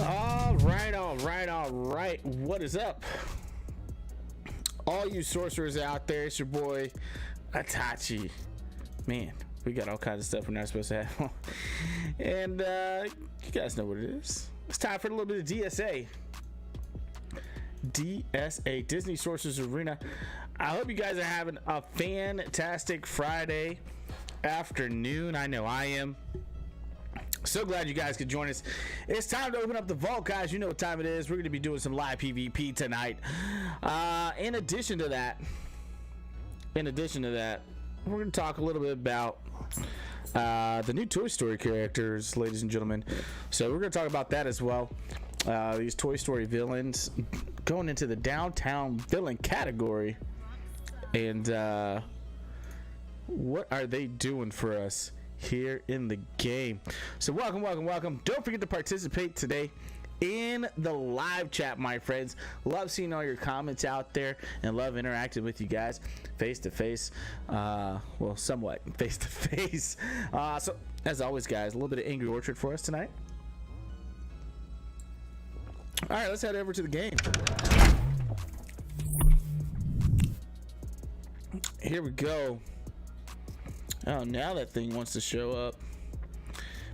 All right. What is up? All you sorcerers out there, it's your boy Itachi. Man, we got all kinds of stuff we're not supposed to have. And you guys know what it is. It's time for a little bit of DSA. DSA, Disney Sorcerers Arena. I hope you guys are having a fantastic Friday afternoon. I know I am. So glad you guys could join us. It's time to open up the vault, guys. You know what time it is. We're going to be doing some live PvP tonight. In addition to that, we're going to talk a little bit about the new Toy Story characters, ladies and gentlemen. So we're going to talk about that as well. These Toy Story villains going into the downtown villain category, and what are they doing for us here in the game? So welcome. Don't forget to participate today in the live chat, my friends. Love seeing all your comments out there and love interacting with you guys face to face. Well, somewhat face to face. So as always, guys, a little bit of Angry Orchard for us tonight. All right, let's head over to the game. Here we go. Oh, now that thing wants to show up.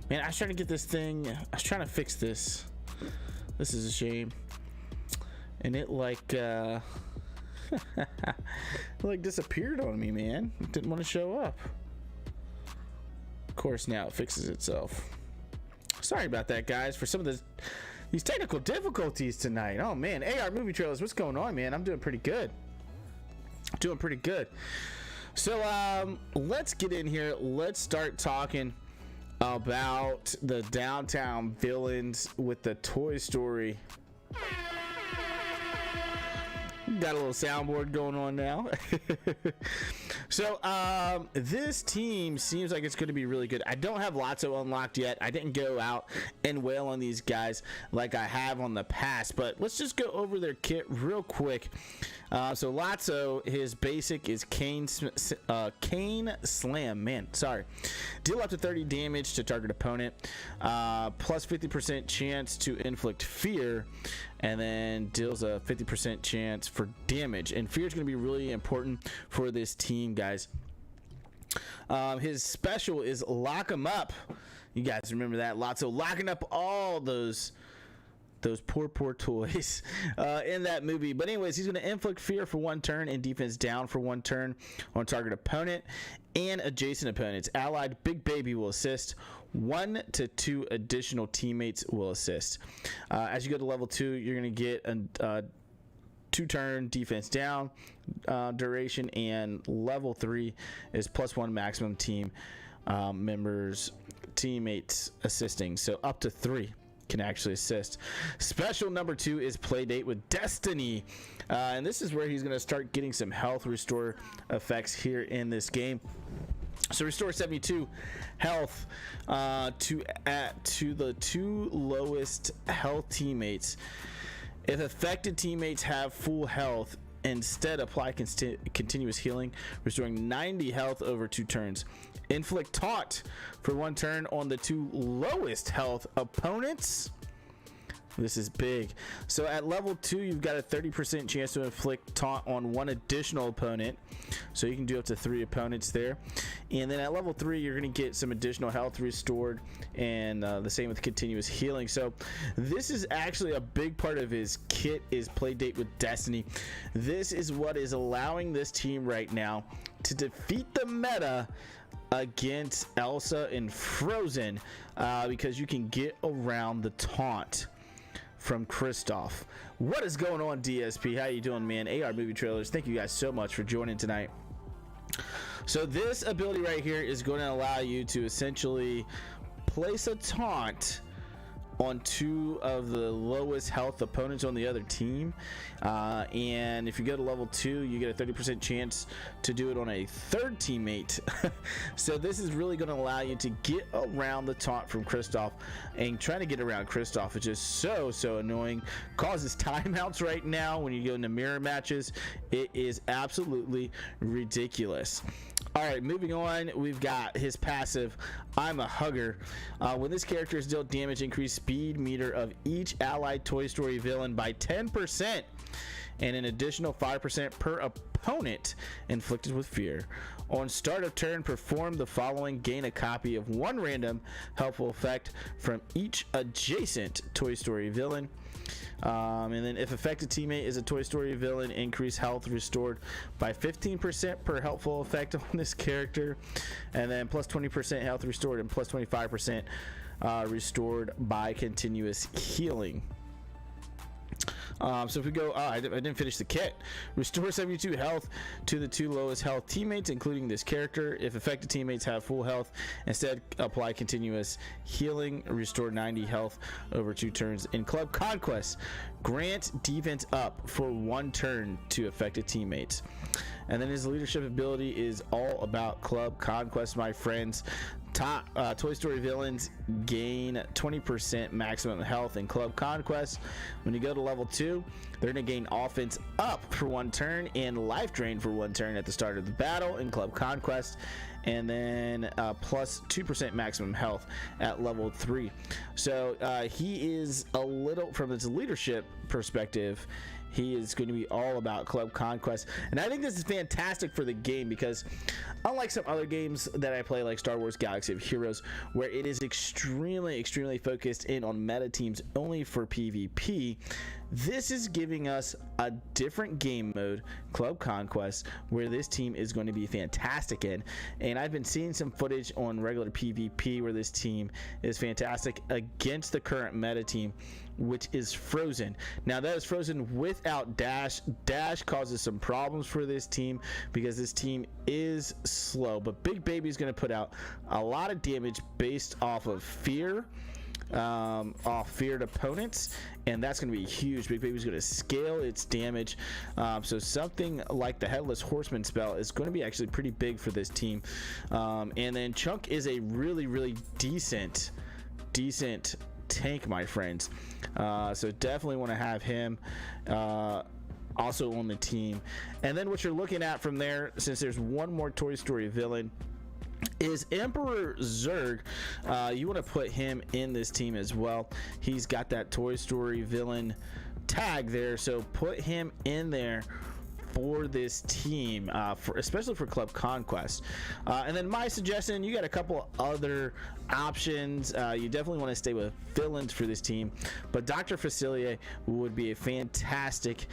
Man, I was trying to get this thing. I was trying to fix this. This is a shame. And it like like disappeared on me, man. It didn't want to show up. Of course, now it fixes itself. Sorry about that, guys, for some of these technical difficulties tonight. Oh man, AR movie trailers, what's going on, man? I'm doing pretty good. So let's get in here. Let's start talking about the downtown villains with the Toy Story. Got a little soundboard going on now. So this team seems like it's going to be really good. I don't have Lotso unlocked yet. I didn't go out and wail on these guys like I have on the past, but let's just go over their kit real quick. So Lotso, his basic is Cane Slam. Man, sorry. Deal up to 30 damage to target opponent, plus 50% chance to inflict fear, and then deals a 50% chance for damage. And fear is going to be really important for this team, guys. His special is Lock 'em Up. You guys remember that? Lotso locking up all those poor toys in that movie. But anyways, he's going to inflict fear for 1 turn and defense down for 1 turn on target opponent and adjacent opponents. Allied Big Baby will assist. 1 to 2 additional teammates will assist. As you go to level 2, you're going to get a 2-turn defense down duration, and level 3 is +1 maximum team members, teammates assisting. So up to 3 can actually assist. Special number 2 is Playdate with Destiny, and this is where he's going to start getting some health restore effects here in this game. So restore 72 health to the 2 lowest health teammates. If affected teammates have full health, instead apply continuous healing, restoring 90 health over 2 turns. Inflict taunt for 1 turn on the 2 lowest health opponents. This is big. So at level 2, you've got a 30% chance to inflict taunt on 1 additional opponent. So you can do up to 3 opponents there. And then at level 3, you're going to get some additional health restored, and the same with continuous healing. So this is actually a big part of his kit, is Playdate with Destiny. This is what is allowing this team right now to defeat the meta against Elsa and Frozen, because you can get around the taunt from Kristoff. What is going on, DSP? How you doing, man? AR movie trailers, thank you guys so much for joining tonight. So this ability right here is going to allow you to essentially place a taunt on 2 of the lowest health opponents on the other team, and if you go to level 2, you get a 30% chance to do it on a 3rd teammate. So this is really going to allow you to get around the taunt from Kristoff, and trying to get around Kristoff is just so annoying. Causes timeouts right now when you go into mirror matches. It is absolutely ridiculous. All right, moving on, we've got his passive, I'm a Hugger. When this character is dealt damage, increase speed meter of each allied Toy Story villain by 10%, and an additional 5% per opponent inflicted with fear. On start of turn, perform the following: gain a copy of one random helpful effect from each adjacent Toy Story villain. And then if affected teammate is a Toy Story villain, increase health restored by 15% per helpful effect on this character, and then plus 20% health restored and plus 25% restored by continuous healing. So if we go, I didn't finish the kit. Restore 72 health to the 2 lowest health teammates, including this character. If affected teammates have full health, instead apply continuous healing. Restore 90 health over 2 turns. In Club Conquest, grant defense up for 1 turn to affected teammates. And then his leadership ability is all about Club Conquest, my friends. Top Toy Story villains gain 20% maximum health in Club Conquest. When you go to level 2, they're going to gain offense up for 1 turn and life drain for 1 turn at the start of the battle in Club Conquest, and then plus 2% maximum health at level 3. So he is a little, from his leadership perspective, he is going to be all about Club Conquest. And I think this is fantastic for the game because unlike some other games that I play, like Star Wars Galaxy of Heroes, where it is extremely focused in on meta teams only for PvP, this is giving us a different game mode, Club Conquest, where this team is going to be fantastic in. And I've been seeing some footage on regular PvP where this team is fantastic against the current meta team, which is Frozen. Now that is Frozen without Dash. Dash causes some problems for this team because this team is slow, but Big Baby's going to put out a lot of damage based off of fear, off feared opponents, and that's going to be huge. Big Baby's going to scale its damage, so something like the Headless Horseman spell is going to be actually pretty big for this team. And then Chunk is a really decent tank, my friends. So definitely want to have him also on the team. And then what you're looking at from there, since there's one more Toy Story villain, is Emperor Zurg. You want to put him in this team as well. He's got that Toy Story villain tag there, so put him in there for this team, especially for Club Conquest. And then my suggestion, you got a couple other options. You definitely want to stay with villains for this team, but Dr. Facilier would be a fantastic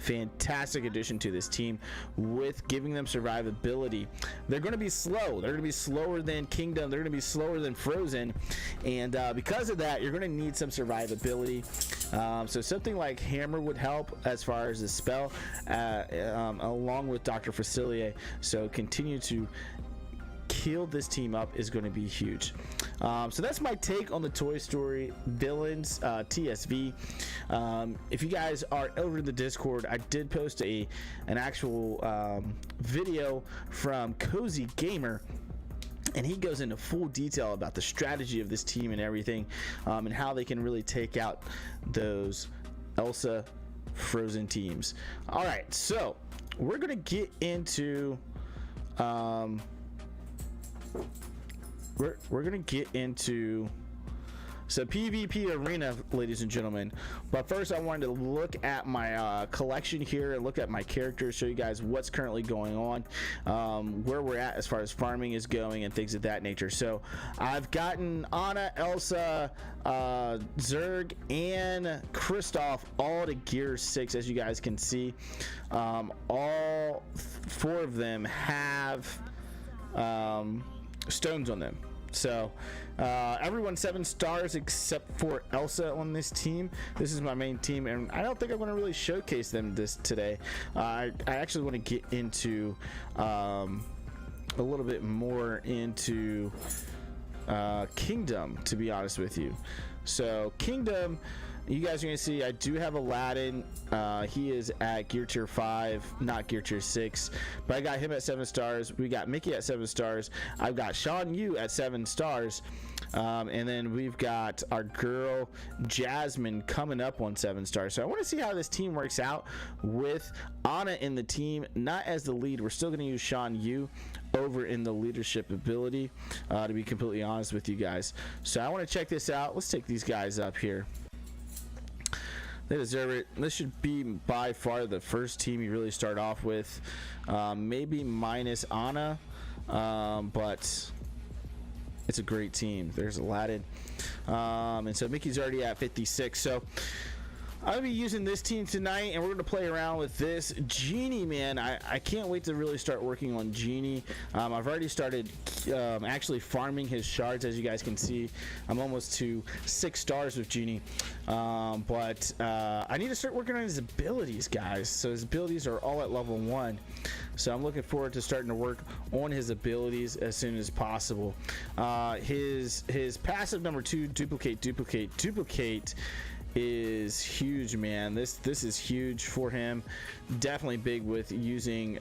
addition to this team with giving them survivability. They're going to be slow. They're going to be slower than Kingdom. They're going to be slower than Frozen, and because of that, you're going to need some survivability. So something like Hammer would help as far as the spell, along with Dr. Facilier. So continue to heal this team up is going to be huge. So that's my take on the Toy Story villains, TSV. If you guys are over in the Discord, I did post an actual video from Cozy Gamer, and he goes into full detail about the strategy of this team and everything, and how they can really take out those Elsa Frozen teams. All right, so we're gonna get into we're gonna get into some PvP arena, ladies and gentlemen, but first I wanted to look at my collection here and look at my characters, show you guys what's currently going on, where we're at as far as farming is going and things of that nature. So I've gotten Anna, Elsa, Zurg, and Kristoff all to gear 6, as you guys can see. All 4 of them have stones on them. So everyone's 7 stars except for Elsa on this team. This is my main team, and I don't think I'm going to really showcase them today. I actually want to get into a little bit more into Kingdom, to be honest with you. So Kingdom, you guys are going to see I do have Aladdin. He is at gear tier 5, not gear tier 6, but I got him at 7 stars. We got Mickey at 7 stars. I've got Sean Yu at 7 stars. And then we've got our girl Jasmine coming up on 7 stars. So I want to see how this team works out with Anna in the team, not as the lead. We're still going to use Sean Yu over in the leadership ability, to be completely honest with you guys. So I want to check this out. Let's take these guys up here. They deserve it. This should be by far the first team you really start off with, maybe minus Anna, but it's a great team. There's Aladdin, and so Mickey's already at 56. So I'll be using this team tonight, and we're going to play around with this Genie, man. I can't wait to really start working on Genie. I've already started actually farming his shards, as you guys can see. I'm almost to 6 stars with Genie, but I need to start working on his abilities, guys. So his abilities are all at level 1. So I'm looking forward to starting to work on his abilities as soon as possible. His passive number 2, duplicate, is huge, man. This is huge for him. Definitely big with using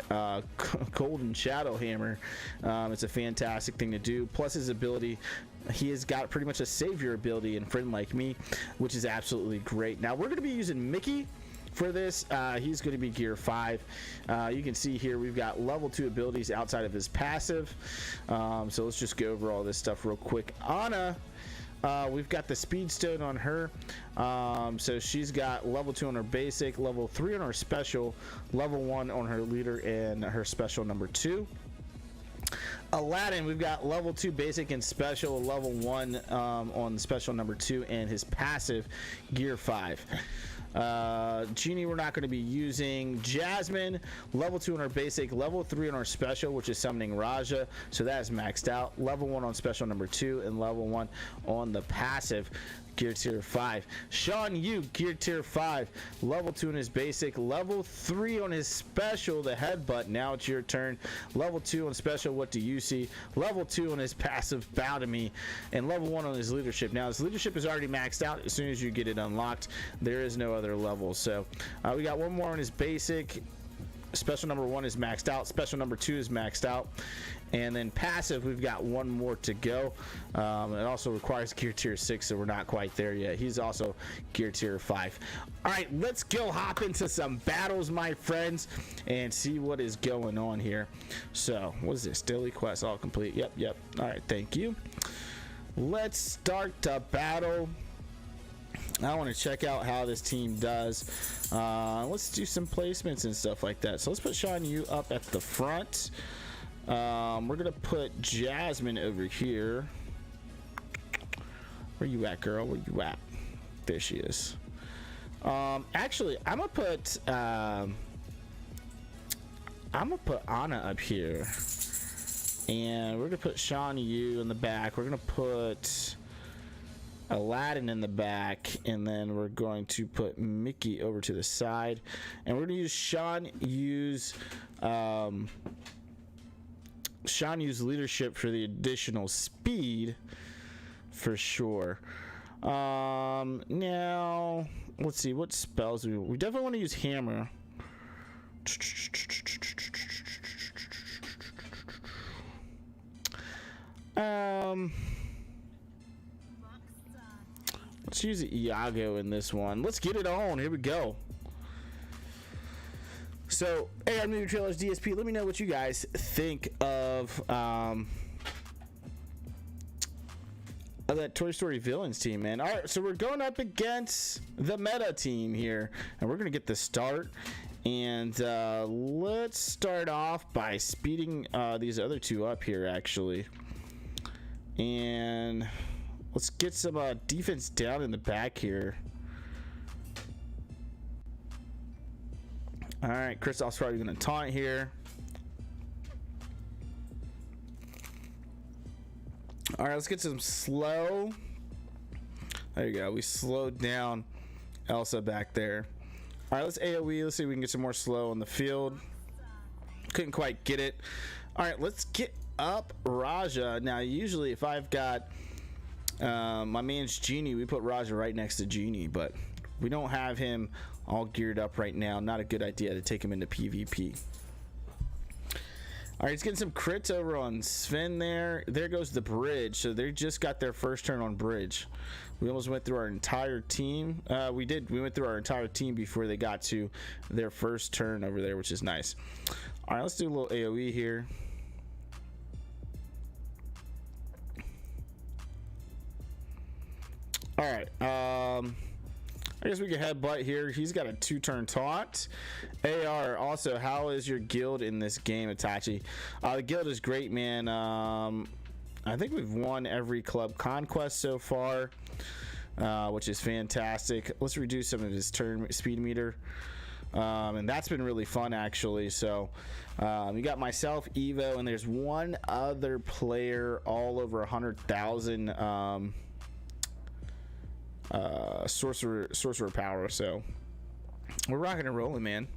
Golden Shadow Hammer. It's a fantastic thing to do. Plus his ability, he has got pretty much a savior ability in Friend Like Me, which is absolutely great. Now we're going to be using Mickey for this. He's going to be gear 5. You can see here we've got level 2 abilities outside of his passive. So let's just go over all this stuff real quick. Anna, we've got the speed stone on her, so she's got level 2 on her basic, level 3 on her special, level 1 on her leader, and her special number 2. Aladdin, we've got level 2 basic and special, level 1 on special number 2, and his passive gear 5. Genie we're not going to be using. Jasmine, level 2 on our basic, level 3 on our special, which is summoning Raja, so that is maxed out. Level 1 on special number 2, and level 1 on the passive, gear tier 5. Sean Yu, gear tier 5, level 2 on his basic, level 3 on his special, the headbutt. Now it's your turn. Level 2 on special, what do you see? Level 2 on his passive, bow to me, and level 1 on his leadership. Now his leadership is already maxed out. As soon as you get it unlocked, there is no other level. So we got one more on his basic. Special number 1 is maxed out, special number 2 is maxed out, and then passive we've got one more to go. It also requires gear tier 6, so we're not quite there yet. He's also gear tier 5. All right, let's go hop into some battles, my friends, and see what is going on here. So what is this? Daily quest all complete. Yep. All right, thank you. Let's start the battle. I want to check out how this team does. Let's do some placements and stuff like that. So let's put Sean Yu up at the front. We're gonna put Jasmine over here. Where you at, girl? Where you at? There she is. Actually, I'm gonna put Anna up here, and we're gonna put Sean Yu in the back. We're gonna put Aladdin in the back, and then we're going to put Mickey over to the side, and we're going to use Sean Yu's leadership for the additional speed for sure. Now let's see what spells we definitely want to use hammer. Let's use Iago in this one. Let's get it on. Here we go. So, hey, I'm New Trailers DSP. Let me know what you guys think of that Toy Story Villains team, man. All right, so we're going up against the meta team here, and we're going to get the start. And let's start off by speeding these other two up here, actually. And let's get some defense down in the back here. All right, Kristoff's probably going to taunt here. All right, let's get some slow. There you go. We slowed down Elsa back there. All right, let's AoE. Let's see if we can get some more slow on the field. Couldn't quite get it. All right, let's get up Raja. Now, usually if I've got my man's Genie, we put Raja right next to Genie, but we don't have him all geared up right now. Not a good idea to take him into PvP. All right, he's getting some crits over on Sven there. There goes the bridge. So they just got their first turn on bridge. We almost went through our entire team. We went through our entire team before they got to their first turn over there, which is nice. All right, let's do a little AoE here. All right, I guess we can headbutt here. He's got a 2-turn taunt. AR, also, how is your guild in this game, Itachi? The guild is great, man. I think we've won every club conquest so far, which is fantastic. Let's reduce some of his turn speed meter. And that's been really fun, actually. So we got myself, Evo, and there's one other player all over 100,000 sorcerer power. So we're rocking and rolling, man.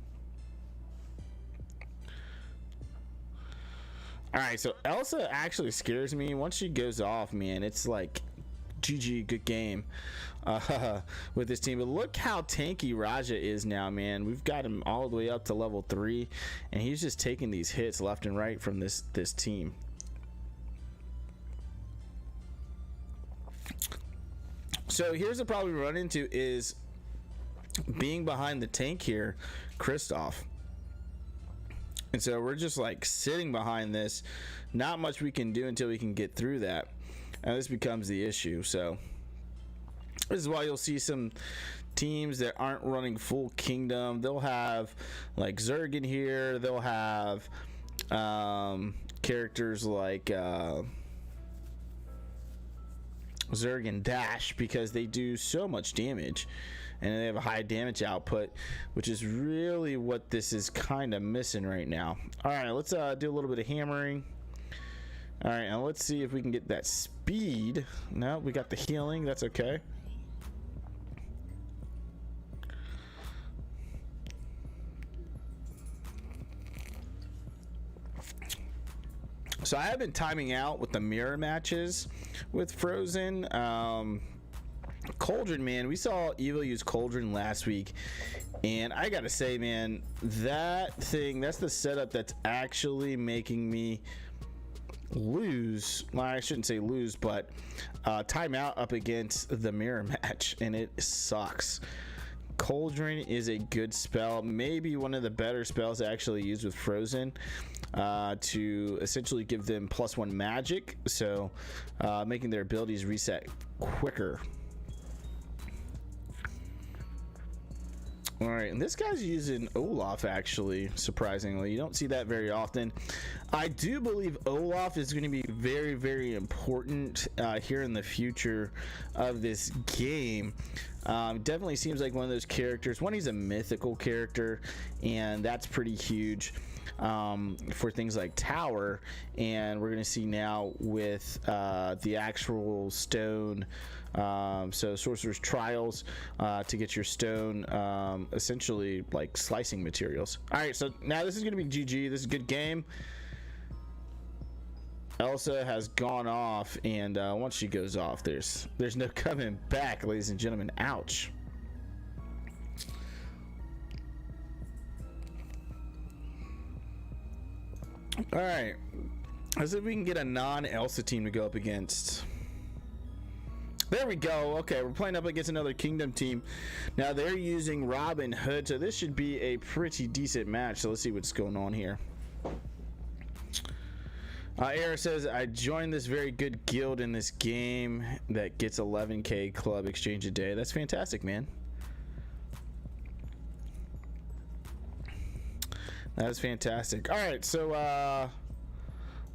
All right, so Elsa actually scares me. Once she goes off, man, it's like GG, good game with this team. But look how tanky Raja is now, man. We've got him all the way up to level 3, and he's just taking these hits left and right from this team. So here's the problem we run into is being behind the tank here, Kristoff. And so we're just like sitting behind this. Not much we can do until we can get through that. And this becomes the issue. So this is why you'll see some teams that aren't running full kingdom. They'll have like Zerg in here. They'll have characters like Zerg and Dash, because they do so much damage and they have a high damage output, which is really what this is kind of missing right now. All right, let's do a little bit of hammering. All right, and let's see if we can get that speed. No, we got the healing. That's okay. So I have been timing out with the mirror matches with Frozen. Cauldron, man, we saw Evo use Cauldron last week, and I gotta say, man, that's the setup that's actually making me lose. Well, I shouldn't say lose, but time out up against the mirror match, and it sucks. Cauldron is a good spell, maybe one of the better spells to actually use with Frozen, to essentially give them +1 magic, so making their abilities reset quicker. All right, and this guy's using Olaf, actually, surprisingly. You don't see that very often. I do believe Olaf is going to be very, very important here in the future of this game. Definitely seems like one of those characters. One, he's a mythical character, and that's pretty huge for things like Tower. And we're going to see now with the actual stone. So Sorcerer's Trials to get your stone, essentially like slicing materials. All right, so now this is going to be GG. This is a good game. Elsa has gone off, and once she goes off, there's no coming back, ladies and gentlemen. Ouch. All right, let's see if we can get a non-Elsa team to go up against. There we go. Okay, we're playing up against another Kingdom team. Now they're using Robin Hood, so this should be a pretty decent match. So let's see what's going on here. Era says, I joined this very good guild in this game that gets 11k club exchange a day. That's fantastic, man. That is fantastic. All right, so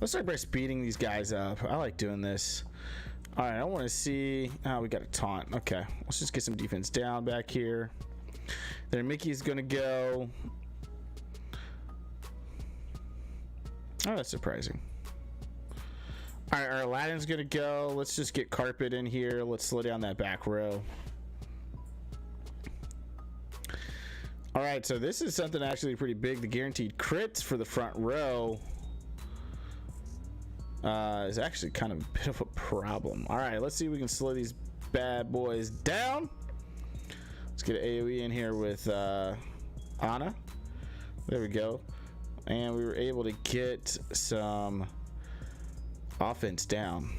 let's start by speeding these guys up. I like doing this. All right, I want to see. We got a taunt. Okay, let's just get some defense down back here. There, Mickey's gonna go. Oh, that's surprising. All right, our Aladdin's gonna go. Let's just get Carpet in here. Let's slow down that back row. All right, so this is something actually pretty big. The guaranteed crits for the front row is actually kind of a bit of a problem. All right, let's see if we can slow these bad boys down. Let's Let's get an AoE in here with Ana. There we go. And we were able to get some offense down.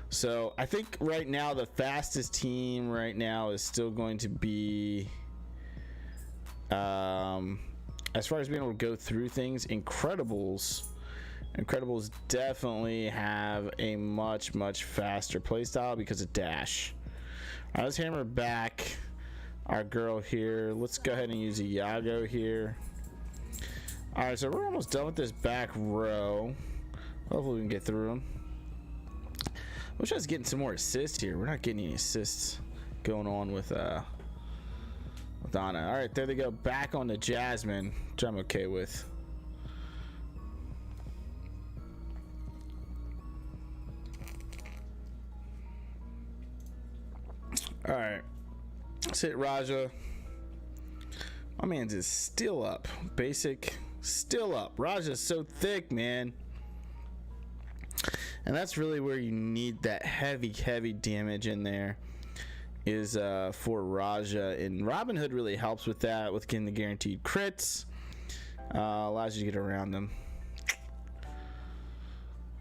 So I think right now the fastest team right now is still going to be, as far as being able to go through things, Incredibles definitely have a much faster playstyle because of dash. All right, let's hammer back our girl here. Let's go ahead and use Iago here. All right, so we're almost done with this back row. Hopefully we can get through them. Wish I was getting some more assists here. We're not getting any assists going on with Anna. All right, there they go. Back on the Jasmine, which I'm okay with. All right, let's hit Raja. My man's is still up. Basic, still up. Raja's so thick, man. And that's really where you need that heavy damage in there, is for Raja. And Robin Hood really helps with that, with getting the guaranteed crits. Allows you to get around them.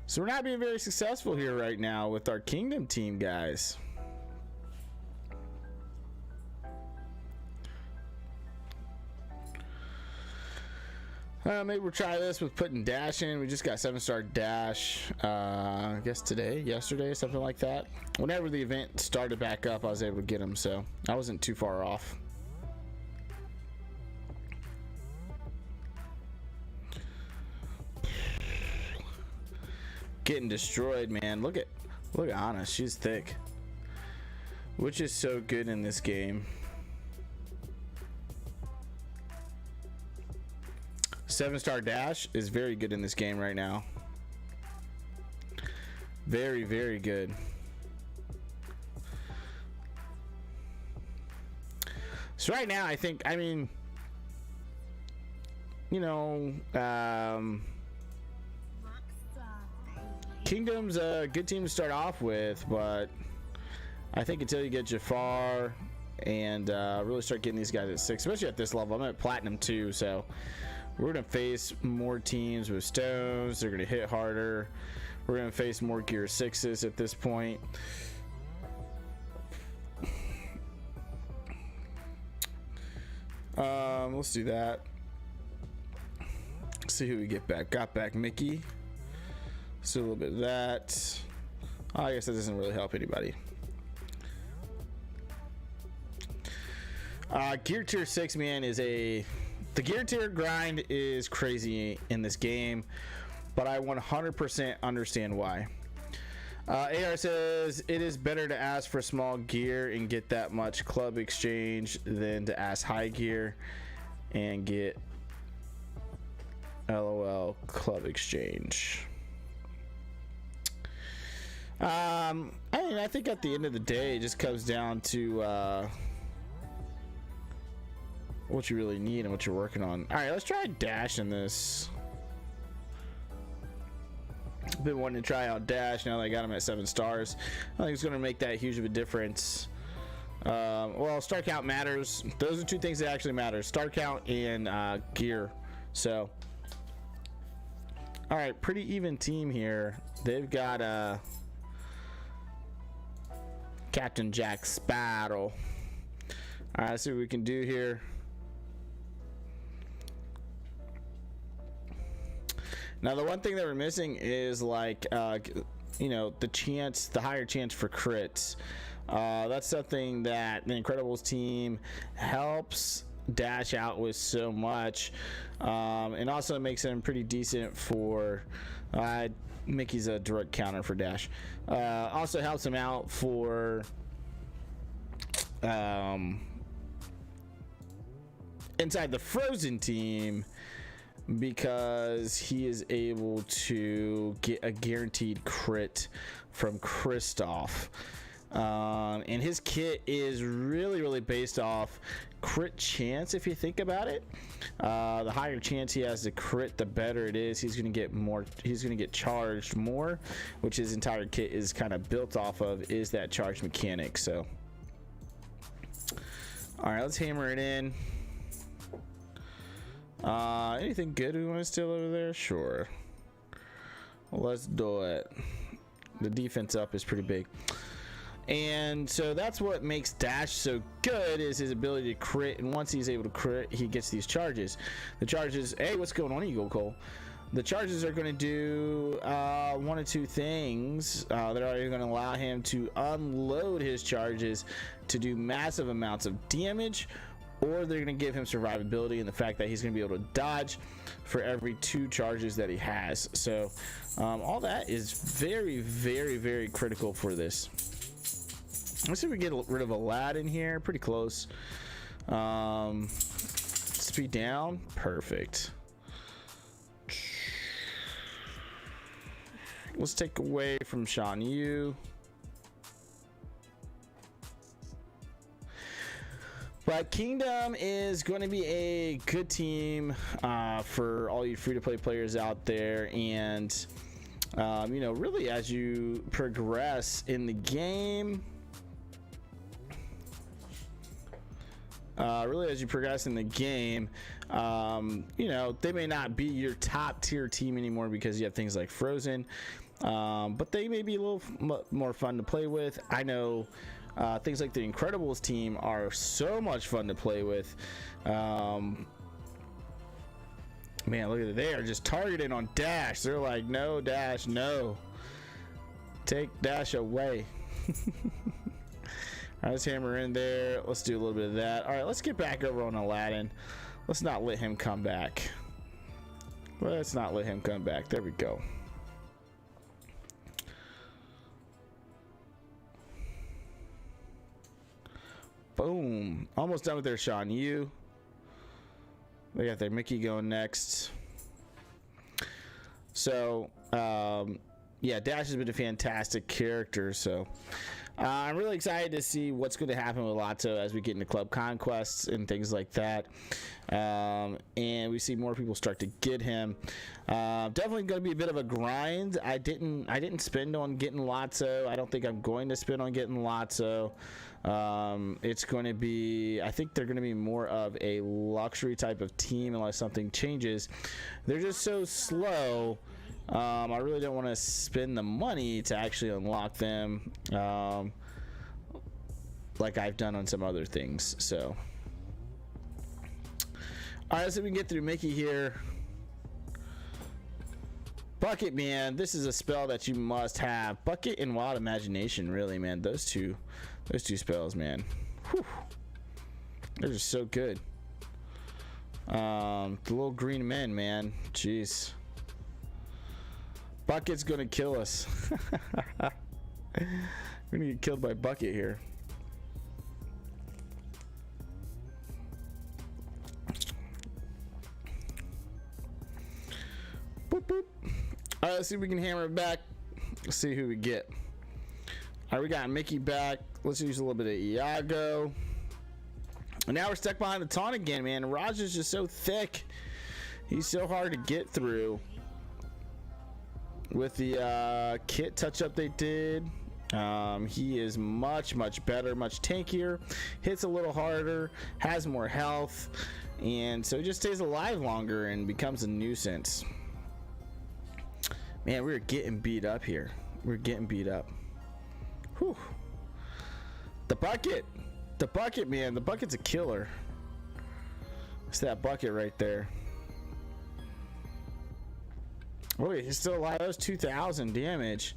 So we're not being very successful here right now with our Kingdom team, guys. Maybe we'll try this with putting dash in. We just got 7-star dash, I guess yesterday, something like that. Whenever the event started back up, I was able to get them, so I wasn't too far off. Getting destroyed, man. Look at Ana, she's thick, which is so good in this game. 7-star dash is very good in this game right now. Very good. So right now, I think, I mean, you know, Kingdom's a good team to start off with, but I think until you get Jafar and really start getting these guys at 6, especially at this level. I'm at Platinum 2, so we're going to face more teams with stones. They're going to hit harder. We're going to face more gear 6s at this point. Let's do that. Let's see who we get back. Got back Mickey. Let's do a little bit of that. Oh, I guess that doesn't really help anybody. Gear tier 6, man, is the gear tier grind is crazy in this game, but I 100% understand why. AR says it is better to ask for small gear and get that much club exchange than to ask high gear and get LOL club exchange. I mean, I think at the end of the day, it just comes down to what you really need and what you're working on. All right, let's try dash in this. Been wanting to try out dash now that I got him at 7 stars. I think it's going to make that huge of a difference. Well, star count matters. Those are two things that actually matter: star count and gear. So, all right, pretty even team here. They've got Captain Jack Sparrow. All right, let's see what we can do here. Now, the one thing that we're missing is, like, you know, the higher chance for crits. That's something that the Incredibles team helps dash out with so much, and also makes them pretty decent for Mickey's a direct counter for dash. Also helps him out for inside the Frozen team, because he is able to get a guaranteed crit from Kristoff. And his kit is really based off crit chance. If you think about it, the higher chance he has to crit, the better it is. He's going to get more. He's going to get charged more, which his entire kit is kind of built off of, is that charge mechanic. So, all right, let's hammer it in. Anything good we want to steal over there? Sure. Let's do it. The defense up is pretty big. And so that's what makes Dash so good, is his ability to crit. And once he's able to crit, he gets these charges. The charges, hey, what's going on, Eagle Cole? The charges are going to do one of two things. They're either going to allow him to unload his charges to do massive amounts of damage, or they're going to give him survivability and the fact that he's going to be able to dodge for every 2 charges that he has. So all that is very critical for this. Let's see if we get rid of Aladdin here. Pretty close. Speed down. Perfect. Let's take away from Shan Yu. But Kingdom is going to be a good team for all you free-to-play players out there. And, you know, really as you progress in the game... you know, they may not be your top tier team anymore because you have things like Frozen, but they may be a little more fun to play with. I know things like the Incredibles team are so much fun to play with. Man, look at it. They are just targeting on Dash. They're like, no, Dash, no. Take Dash away. All right, let's hammer in there. Let's do a little bit of that. All right, let's get back over on Aladdin. Let's not let him come back. Let's not let him come back. There we go. Boom. Almost done with their Shan Yu. They got their Mickey going next. So, yeah, Dash has been a fantastic character, so... I'm really excited to see what's going to happen with Lotso as we get into club conquests and things like that, and we see more people start to get him. Definitely going to be a bit of a grind. I didn't spend on getting Lotso. I don't think I'm going to spend on getting Lotso. It's going to be, I think they're going to be more of a luxury type of team unless something changes. They're just so slow. I really don't want to spend the money to actually unlock them, like I've done on some other things. So, all right, let's see if we can get through Mickey here. Bucket, man, this is a spell that you must have. Bucket and Wild Imagination, really, man. Those two spells, man. Whew. They're just so good. The little green men, man. Jeez. Bucket's gonna kill us. We're gonna get killed by Bucket here. Boop, boop. All right, let's see if we can hammer it back. Let's see who we get. All right, we got Mickey back. Let's use a little bit of Iago. And now we're stuck behind the taunt again, man. Raj is just so thick. He's so hard to get through. With the kit touch-up they did, he is much better, much tankier, hits a little harder, has more health, and so he just stays alive longer and becomes a nuisance. Man, we're getting beat up here. We're getting beat up. Whew. The bucket, man. The bucket's a killer. It's that bucket right there. Oh, he's still alive. That was 2,000 damage.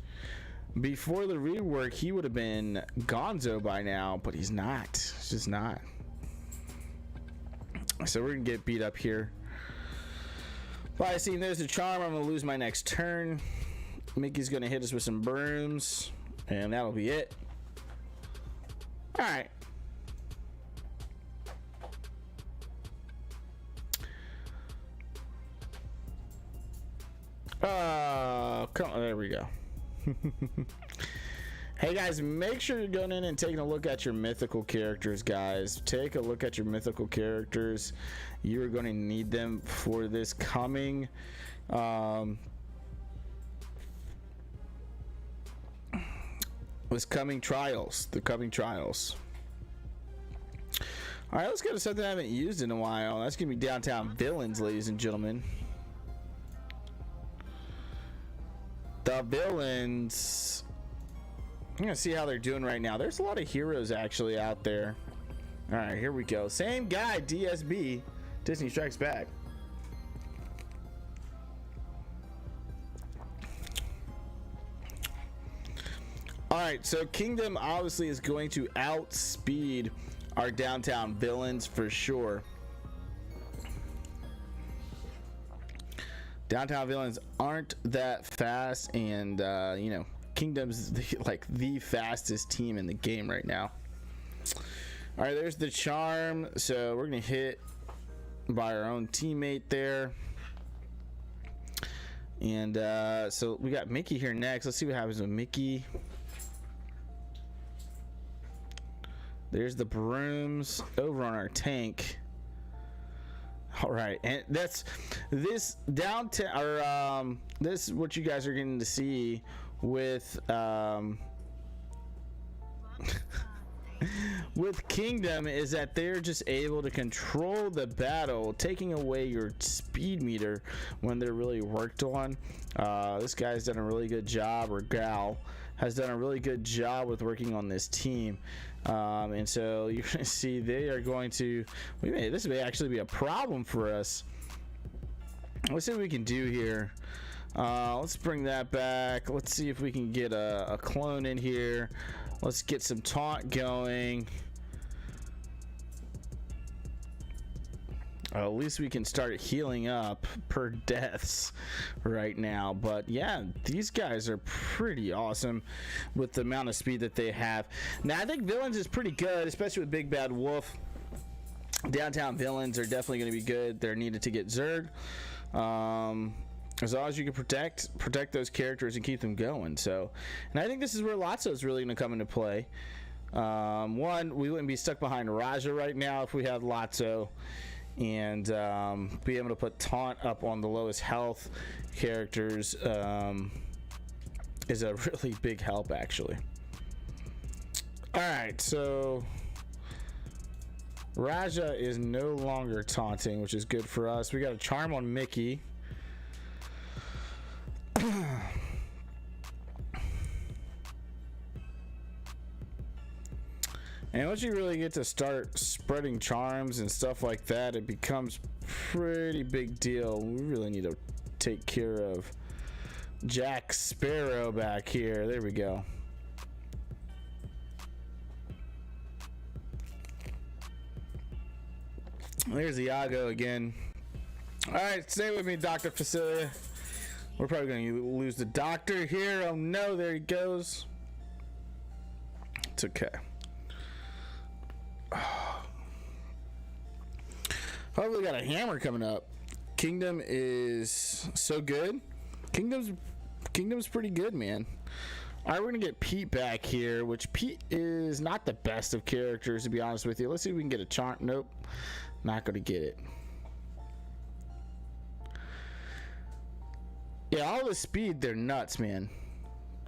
Before the rework, he would have been gonzo by now, but he's not. He's just not. So we're going to get beat up here. Well, I see there's the charm. I'm going to lose my next turn. Mickey's going to hit us with some brooms, and that'll be it. All right. Come on, there we go. Hey guys, make sure you're going in and taking a look at your mythical characters, guys. Take a look at your mythical characters. You are going to need them for this coming trials. The coming trials. All right, let's go to something I haven't used in a while. That's gonna be Downtown Villains, ladies and gentlemen. The Villains. I'm gonna see how they're doing right now. There's a lot of heroes actually out there. All right, here we go. Same guy, DSB, Disney Strikes Back. All right, so Kingdom obviously is going to outspeed our Downtown Villains for sure. Downtown Villains aren't that fast, and you know, Kingdom's like the fastest team in the game right now. All right, there's the charm. So we're gonna hit by our own teammate there, and so we got Mickey here next. Let's see what happens with Mickey. There's the brooms over on our tank. All right, and that's this downtown, or this is what you guys are getting to see with with Kingdom, is that they're just able to control the battle, taking away your speed meter when they're really worked on. This guy's done a really good job, or gal has done a really good job with working on this team. And so you're going to see they are going to, this may actually be a problem for us. Let's see what we can do here. Let's bring that back. Let's see if we can get a clone in here. Let's get some taunt going. At least we can start healing up per deaths right now. But yeah, these guys are pretty awesome with the amount of speed that they have. Now I think Villains is pretty good, especially with Big Bad Wolf. Downtown Villains are definitely going to be good. They're needed to get Zerg. As long as you can protect those characters and keep them going. So, and I think this is where Lotso is really going to come into play. One, we wouldn't be stuck behind Raja right now if we had Lotso. And be able to put taunt up on the lowest health characters is a really big help, actually. All right, so Raja is no longer taunting, which is good for us. We got a charm on Mickey. And once you really get to start spreading charms and stuff like that, it becomes pretty big deal. We really need to take care of Jack Sparrow back here. There we go. There's Iago again. All right, stay with me, Dr. Facilia. We're probably going to lose the doctor here. Oh no, there he goes. It's okay. Hopefully got a hammer coming up. Kingdom is so good. Kingdom's pretty good, man. All right, we're gonna get Pete back here, which Pete is not the best of characters, to be honest with you. Let's see if we can get a charm. Nope, not gonna get it. Yeah, all the speed, they're nuts, man.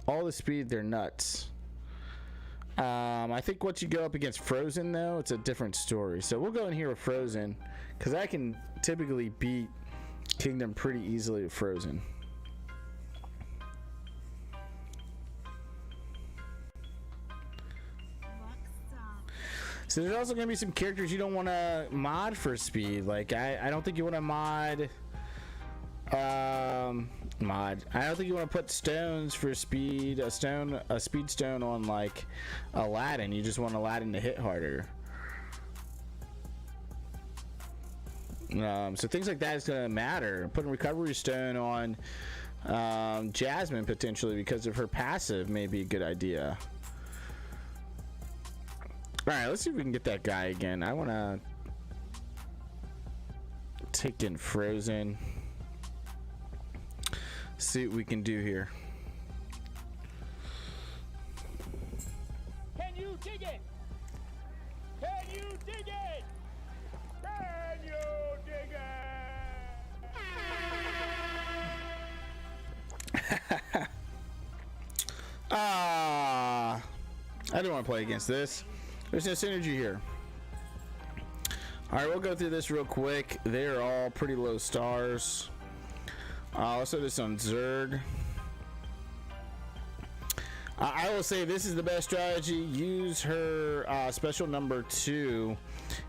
All the speed, they're nuts. I think once you go up against Frozen, though, it's a different story. So we'll go in here with Frozen, because I can typically beat Kingdom pretty easily with Frozen. So there's also going to be some characters you don't want to mod for speed. Like, I don't think you want to mod... I don't think you want to put stones for speed. A speed stone on like Aladdin. You just want Aladdin to hit harder. So things like that is going to matter. Putting recovery stone on Jasmine potentially because of her passive may be a good idea. All right, let's see if we can get that guy again. I want to take in Frozen. See what we can do here. dig it? Can you dig it? Can you dig it? I don't want to play against this. There's no synergy here. All right, we'll go through this real quick. They're all pretty low stars. Let's do this on Zerg. I will say this is the best strategy. Use her special number 2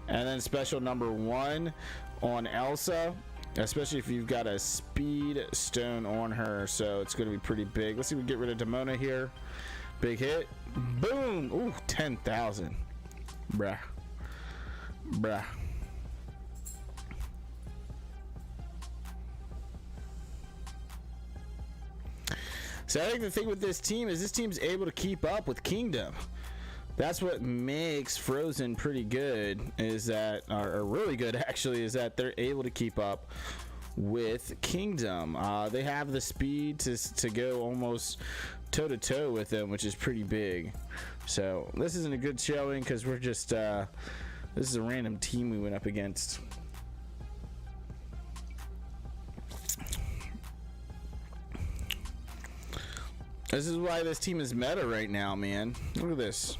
and then special number 1 on Elsa, especially if you've got a speed stone on her, so it's going to be pretty big. Let's see if we get rid of Demona here. Big hit. Boom. Ooh, 10,000. Bruh. So I think the thing with this team is this team's able to keep up with Kingdom. That's what makes Frozen pretty good, is that, or really good actually, is that they're able to keep up with Kingdom. They have the speed to go almost toe to toe with them, which is pretty big. So this isn't a good showing because we're just this is a random team we went up against. This is why this team is meta right now, man. Look at this.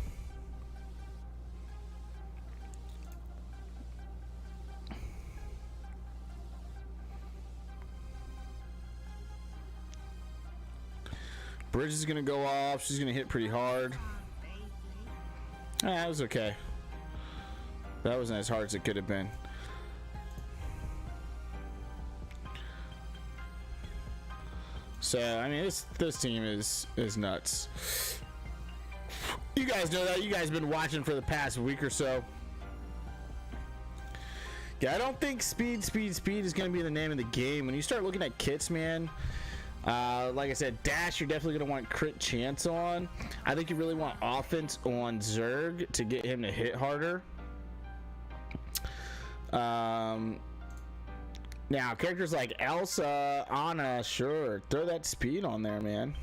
Bridge is gonna go off. She's gonna hit pretty hard. That was okay. That wasn't as hard as it could have been. So I mean, this team is nuts. You guys know that. You guys have been watching for the past week or so. Yeah, I don't think speed is going to be the name of the game. When you start looking at kits, man, like I said, Dash, you're definitely going to want crit chance on. I think you really want offense on Zerg to get him to hit harder. Now, characters like Elsa, Anna, sure, throw that speed on there, man.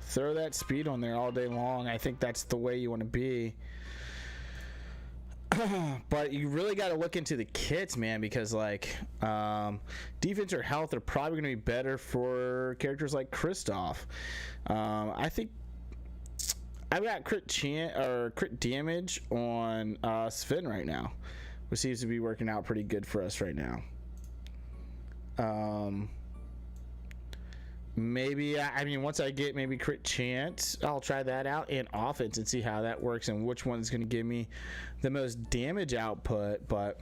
Throw that speed on there all day long. I think that's the way you want to be. But you really got to look into the kits, man, because like defense or health are probably going to be better for characters like Kristoff. I think I've got crit damage on Sven right now, which seems to be working out pretty good for us right now. Maybe I mean, once I get maybe crit chance, I'll try that out, and offense, and see how that works and which one's going to give me the most damage output. But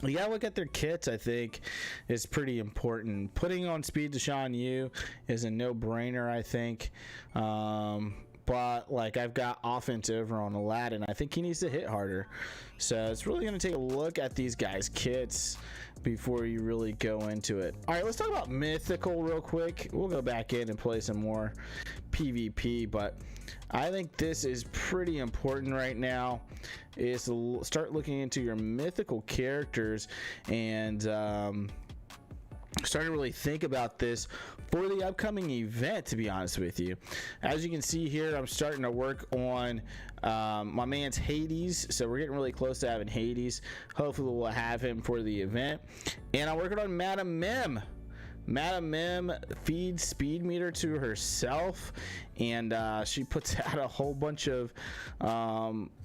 you gotta look at their kits. I think is pretty important. Putting on speed to Shan Yu is a no-brainer, I think. But like, I've got offense over on Aladdin. I think he needs to hit harder. So it's really going to take a look at these guys' kits before you really go into it. All right, let's talk about Mythical real quick. We'll go back in and play some more PvP, but I think this is pretty important right now, is to start looking into your Mythical characters and starting to really think about this for the upcoming event, to be honest with you. As you can see here, I'm starting to work on my man's Hades, so we're getting really close to having Hades. Hopefully we'll have him for the event. And I'm working on Madam Mim. Madam Mim feeds speed meter to herself, and she puts out a whole bunch of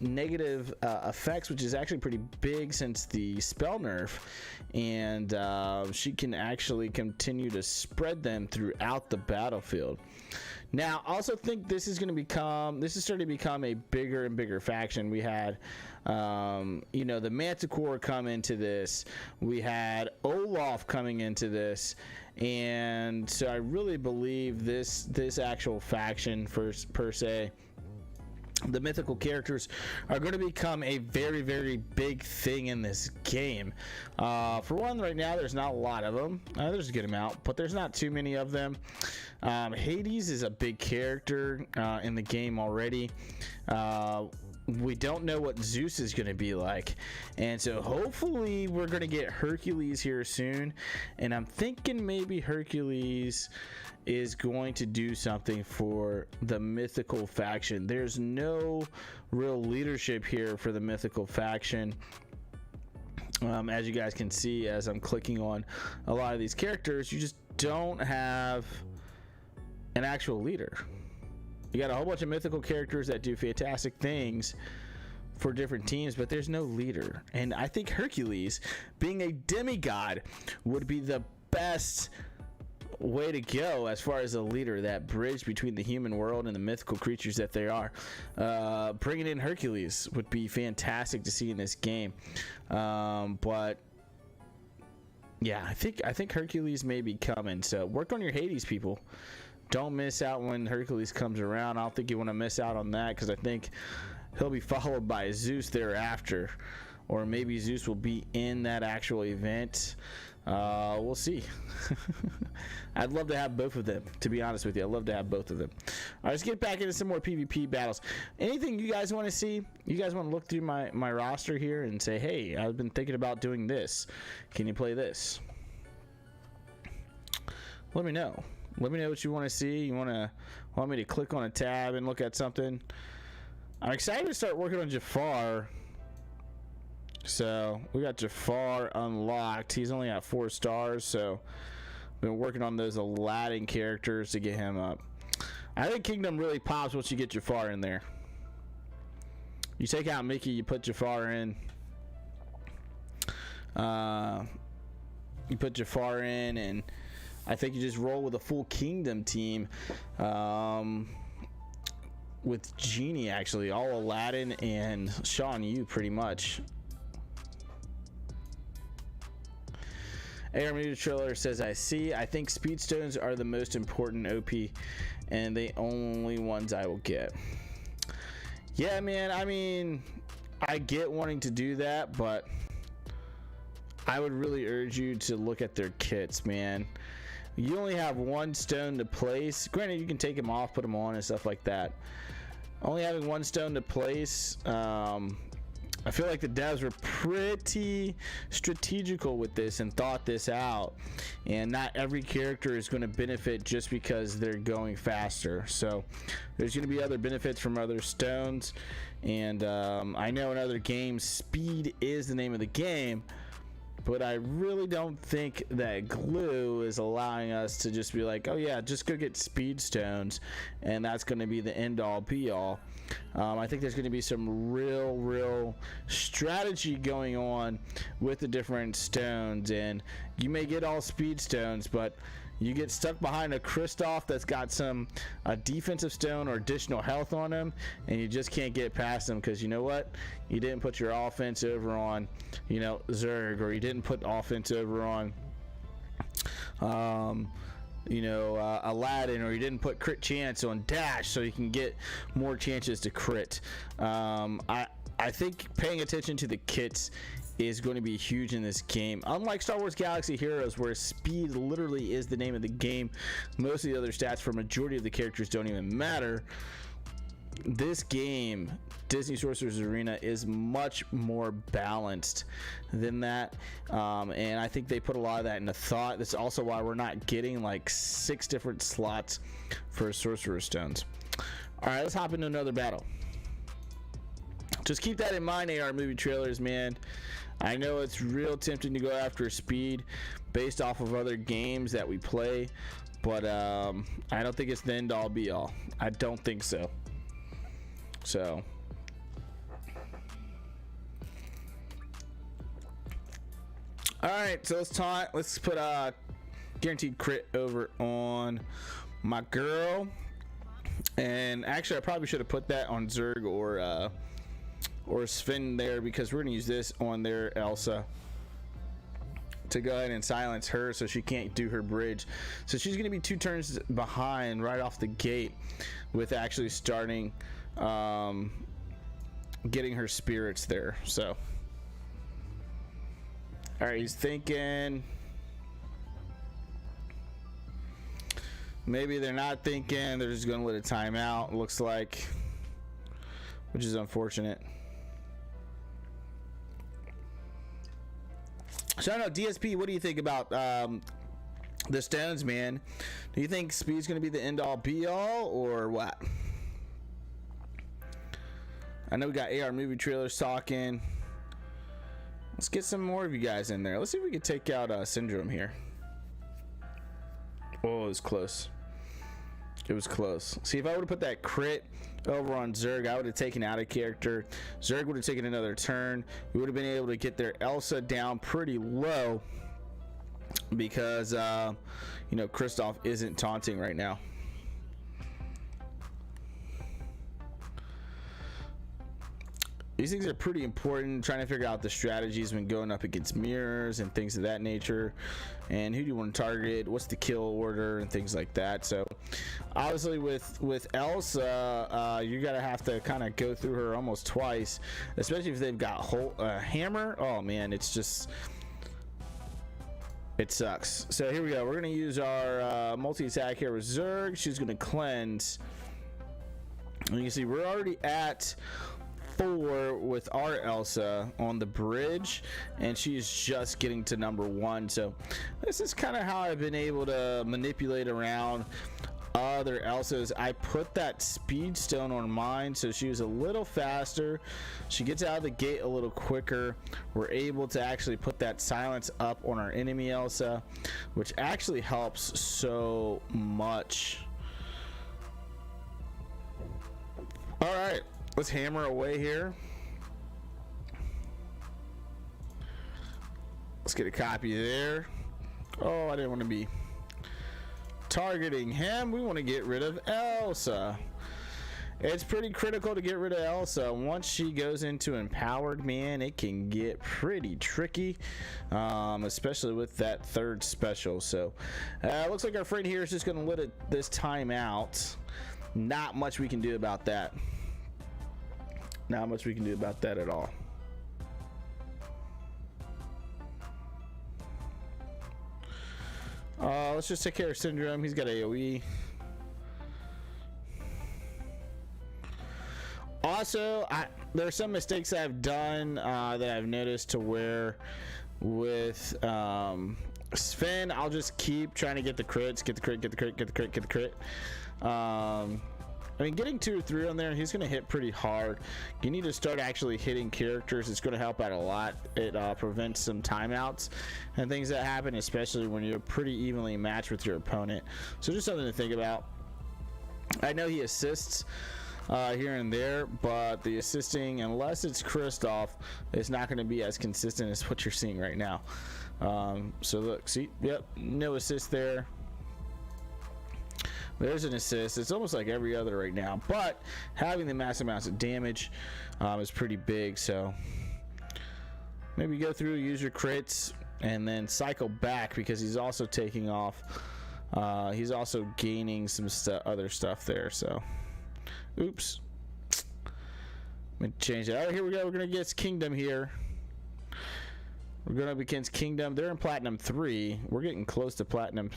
negative effects, which is actually pretty big since the spell nerf, and she can actually continue to spread them throughout the battlefield. Now, I also think this is starting to become a bigger and bigger faction. We had the Manticore come into this. We had Olaf coming into this. And so I really believe this actual faction per se, the mythical characters, are going to become a very, very big thing in this game. For one, right now there's not a lot of them. There's a good amount, but there's not too many of them. Hades is a big character in the game already. we don't know what Zeus is going to be like. And so hopefully we're going to get Hercules here soon. And I'm thinking maybe Hercules is going to do something for the mythical faction. There's no real leadership here for the mythical faction. As you guys can see, as I'm clicking on a lot of these characters, you just don't have an actual leader. You got a whole bunch of mythical characters that do fantastic things for different teams, but there's no leader. And I think Hercules, being a demigod, would be the best way to go as far as a leader, that bridge between the human world and the mythical creatures that they are. Bringing in Hercules would be fantastic to see in this game. But yeah, I think Hercules may be coming. So work on your Hades, people. Don't miss out when Hercules comes around. I don't think you want to miss out on that, because I think he'll be followed by Zeus thereafter, or maybe Zeus will be in that actual event. We'll see. I'd love to have both of them, to be honest with you. I'd love to have both of them. All right, let's get back into some more PvP battles. Anything you guys want to see? You guys want to look through my roster here and say, hey, I've been thinking about doing this. Can you play this? Let me know. Let me know what you want to see. You want me to click on a tab and look at something? I'm excited to start working on Jafar. So we got Jafar unlocked. He's only at 4 stars, so been working on those Aladdin characters to get him up. I think Kingdom really pops once you get Jafar in there. You take out Mickey, you put Jafar in. You put Jafar in, and I think you just roll with a full Kingdom team. With Genie, actually, all Aladdin and Sean Yu, pretty much. AR Media Trailer says, I think Speed Stones are the most important OP and the only ones I will get. Yeah, man, I mean, I get wanting to do that, but I would really urge you to look at their kits, man. You only have 1 stone to place. Granted, you can take them off, put them on, and stuff like that. Only having 1 stone to place, I feel like the devs were pretty strategical with this and thought this out. And not every character is going to benefit just because they're going faster. So there's going to be other benefits from other stones. And I know in other games, speed is the name of the game. But I really don't think that glue is allowing us to just be like, oh yeah, just go get speed stones, and that's going to be the end all be all. I think there's going to be some real strategy going on with the different stones, and you may get all speed stones, but you get stuck behind a Kristoff that's got some defensive stone or additional health on him, and you just can't get past him because you know what? You didn't put your offense over on, you know, Zerg, or you didn't put offense over on, Aladdin, or you didn't put crit chance on Dash so you can get more chances to crit. I think paying attention to the kits is going to be huge in this game. Unlike Star Wars Galaxy Heroes, where speed literally is the name of the game, most of the other stats for a majority of the characters don't even matter. This game, Disney Sorcerer's Arena, is much more balanced than that, and I think they put a lot of that into thought. That's also why we're not getting like 6 different slots for Sorcerer's Stones. Alright, let's hop into another battle. Just keep that in mind, AR Movie Trailers, man. I know it's real tempting to go after speed based off of other games that we play, but I don't think it's the end all be all. I don't think so. So alright, so let's put guaranteed crit over on my girl. And actually I probably should have put that on Zerg or Sven there, because we're gonna use this on their Elsa to go ahead and silence her so she can't do her bridge. So she's gonna be 2 turns behind right off the gate with actually starting getting her spirits there. So alright, he's thinking maybe they're not thinking, they're just gonna let it time out. Looks like which is unfortunate. So I don't know, DSP, what do you think about the stones, man? Do you think speed's going to be the end-all be-all, or what? I know we got AR movie trailers talking. Let's get some more of you guys in there. Let's see if we can take out Syndrome here. Oh, it was close. It was close. See, if I would have put that crit over on Zerg, I would have taken out a character. Zerg would have taken another turn. We would have been able to get their Elsa down pretty low because, you know, Kristoff isn't taunting right now. These things are pretty important, trying to figure out the strategies when going up against mirrors and things of that nature, and who do you want to target, what's the kill order, and things like that. So obviously with Elsa, you're gonna have to kind of go through her almost twice, especially if they've got hammer. Oh man, it's just, it sucks. So here we go, we're gonna use our multi-attack here with Zerg. She's gonna cleanse, and you can see we're already at 4 with our Elsa on the bridge, and she's just getting to number 1. So this is kind of how I've been able to manipulate around other Elsas. I put that speed stone on mine, so she was a little faster. She gets out of the gate a little quicker. We're able to actually put that silence up on our enemy Elsa, which actually helps so much. All right, let's hammer away here. Let's get a copy there. Oh, I didn't want to be targeting him. We want to get rid of Elsa. It's pretty critical to get rid of Elsa. Once she goes into empowered, man, it can get pretty tricky, especially with that third special. So looks like our friend here is just going to let this time out. Not much we can do about that. Not much we can do about that at all. Let's just take care of Syndrome. He's got AoE. Also, there are some mistakes I've done that I've noticed, to where with Sven, I'll just keep trying to get the crits, get the crit, get the crit, get the crit, get the crit. I mean, getting 2 or 3 on there, he's going to hit pretty hard. You need to start actually hitting characters. It's going to help out a lot. It prevents some timeouts and things that happen, especially when you're pretty evenly matched with your opponent. So just something to think about. I know he assists here and there, but the assisting, unless it's Kristoff, it's not going to be as consistent as what you're seeing right now. So look, see, yep, no assist there. There's an assist. It's almost like every other right now, but having the massive amounts of damage is pretty big. So maybe go through, use your crits, and then cycle back, because he's also taking off. He's also gaining some other stuff there. So oops, let me change it. All right, here we go. We're gonna get Kingdom here. We're going up against Kingdom. They're in Platinum 3. We're getting close to Platinum.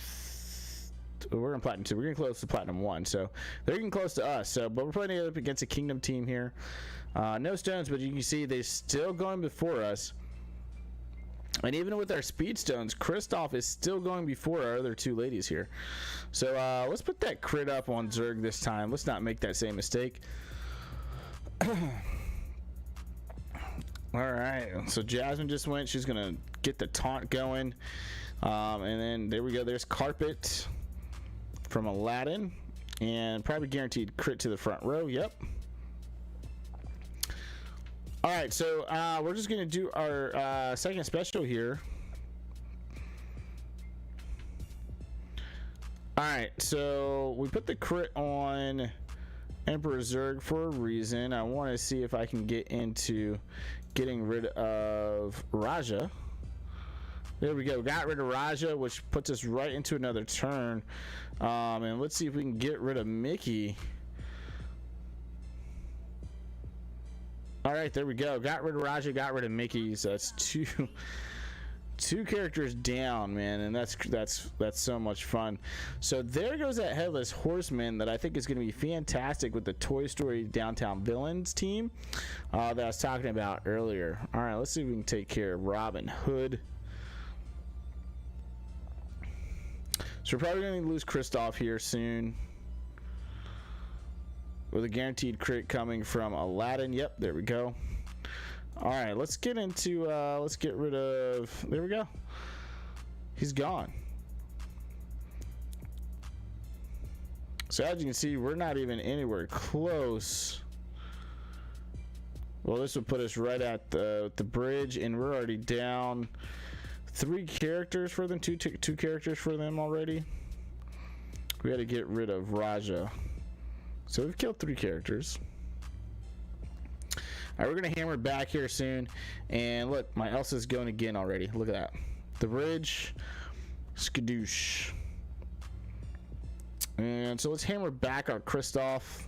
We're in Platinum 2. We're getting close to Platinum 1. So they're getting close to us. So, but we're playing up against a Kingdom team here. No stones, but you can see they're still going before us. And even with our speed stones, Kristoff is still going before our other 2 ladies here. So let's put that crit up on Zerg this time. Let's not make that same mistake. All right, so Jasmine just went. She's gonna get the taunt going, and then there we go. There's Carpet from Aladdin, and probably guaranteed crit to the front row. Yep. All right, so we're just gonna do our second special here. All right, so we put the crit on Emperor Zerg for a reason. I want to see if I can get into getting rid of Raja. There we go. Got rid of Raja, which puts us right into another turn. And let's see if we can get rid of Mickey. All right, there we go. Got rid of Raja, got rid of Mickey. So that's 2 characters down, man, and that's so much fun. So there goes that Headless Horseman that I think is going to be fantastic with the Toy Story Downtown Villains team that I was talking about earlier. All right, let's see if we can take care of Robin Hood. So we're probably going to lose Kristoff here soon, with a guaranteed crit coming from Aladdin. Yep, there we go. All right, let's get into let's get rid of, there we go, he's gone. So as you can see, we're not even anywhere close. Well, this would put us right at the bridge, and we're already down 3 characters for them, two characters for them already. We had to get rid of Raja. So we've killed 3 characters. All right, we're gonna hammer back here soon. And look, my Elsa's going again already. Look at that. The bridge, skadoosh. And so let's hammer back our Kristoff.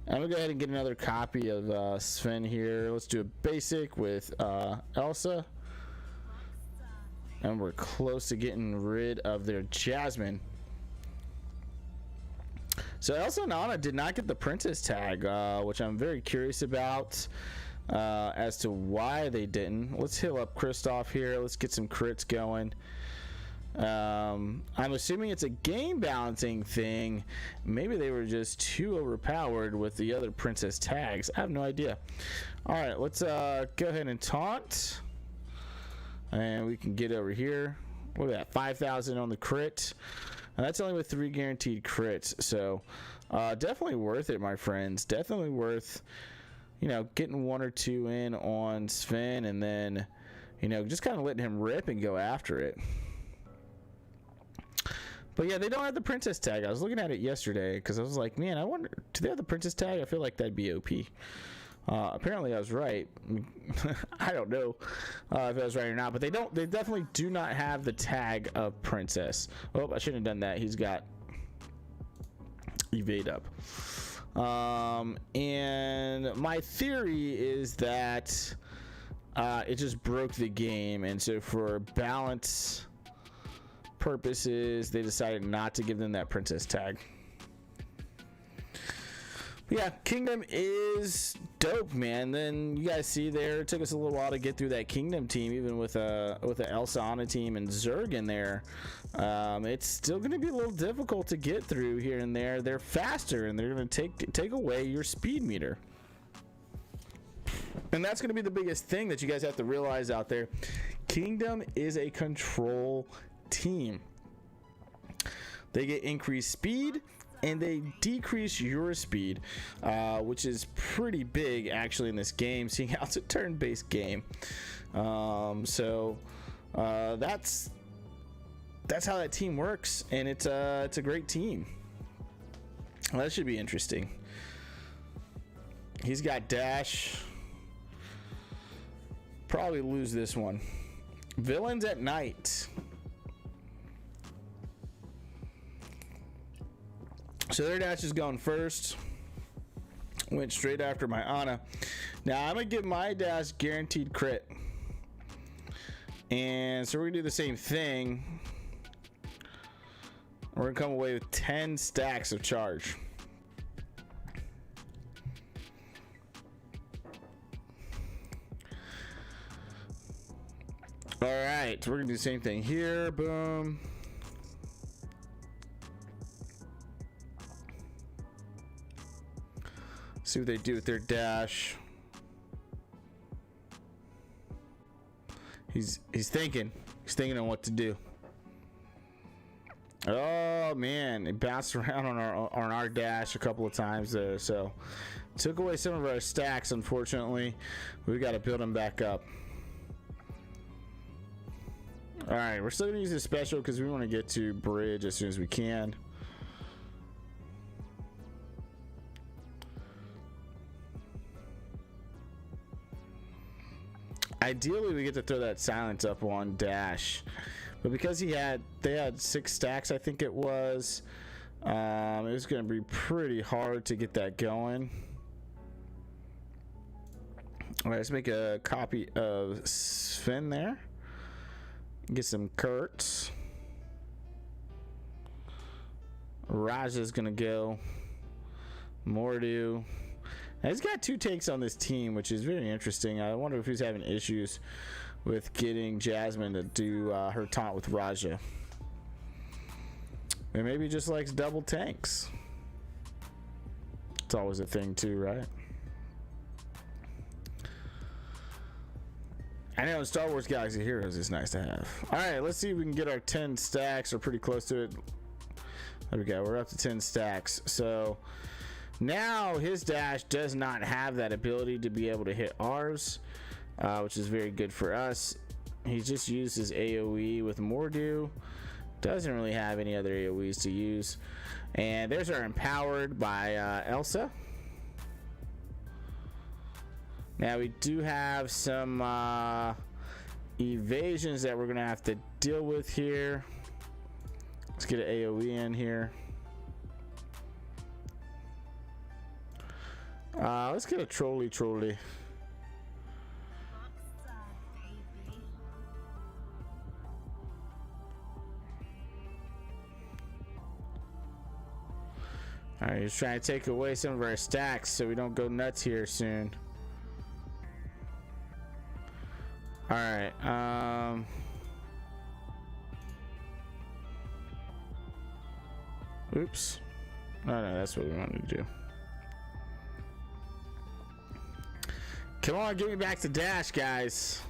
I'm gonna go ahead and get another copy of Sven here. Let's do a basic with Elsa. And we're close to getting rid of their Jasmine. So Elsa and Anna did not get the princess tag, which I'm very curious about as to why they didn't. Let's heal up Kristoff here. Let's get some crits going. I'm assuming it's a game balancing thing. Maybe they were just too overpowered with the other princess tags. I have no idea. All right, let's go ahead and taunt. And we can get over here. Look at that, 5,000 on the crit. And that's only with 3 guaranteed crits. So definitely worth it, my friends. Definitely worth, you know, getting 1 or 2 in on Sven, and then, you know, just kind of letting him rip and go after it. But yeah, they don't have the princess tag. I was looking at it yesterday because I was like, man, I wonder, do they have the princess tag? I feel like that'd be OP. Apparently I was right. I don't know if I was right or not, but they don't. They definitely do not have the tag of princess. Oh, I shouldn't have done that. He's got evade up. And my theory is that it just broke the game, and so for balance purposes, they decided not to give them that princess tag. Yeah, Kingdom is dope, man. Then you guys see there, it took us a little while to get through that Kingdom team, even with a Elsa on a team and Zerg in there. It's still going to be a little difficult to get through here and there. They're faster, and they're going to take away your speed meter. And that's going to be the biggest thing that you guys have to realize out there. Kingdom is a control team. They get increased speed, and they decrease your speed, which is pretty big actually in this game, seeing how it's a turn-based game. So that's how that team works, and it's a great team. Well, that should be interesting. He's got dash. Probably lose this one. Villains at night. So their dash is going first. Went straight after my Anna. Now I'm going to give my dash guaranteed crit. And so we're going to do the same thing. We're going to come away with 10 stacks of charge. Alright, so we're going to do the same thing here. Boom. See what they do with their dash. He's thinking. He's thinking on what to do. Oh man, it bounced around on our dash a couple of times there, so took away some of our stacks. Unfortunately, we got to build them back up. All right, we're still gonna use this special because we want to get to bridge as soon as we can. Ideally, we get to throw that silence up on dash, but because they had 6 stacks, I think it was going to be pretty hard to get that going. All right, let's make a copy of Sven there. Get some Kurtz. Raja's gonna go. Mordu. Now he's got 2 takes on this team, which is very interesting. I wonder if he's having issues with getting Jasmine to do her taunt with Raja. Or maybe he just likes double tanks. It's always a thing too, right? I know in Star Wars Galaxy Heroes it's nice to have. Alright, let's see if we can get our 10 stacks, or pretty close to it. There we go, we're up to 10 stacks. So now his dash does not have that ability to be able to hit ours, which is very good for us. He just used his AoE with Mordu. Doesn't really have any other AoEs to use. And there's our Empowered by Elsa. Now we do have some evasions that we're gonna have to deal with here. Let's get an AoE in here. Let's get a trolley. Alright, he's trying to take away some of our stacks so we don't go nuts here soon. Alright, oops. Oh no, that's what we wanted to do. Come on, get me back to dash, guys.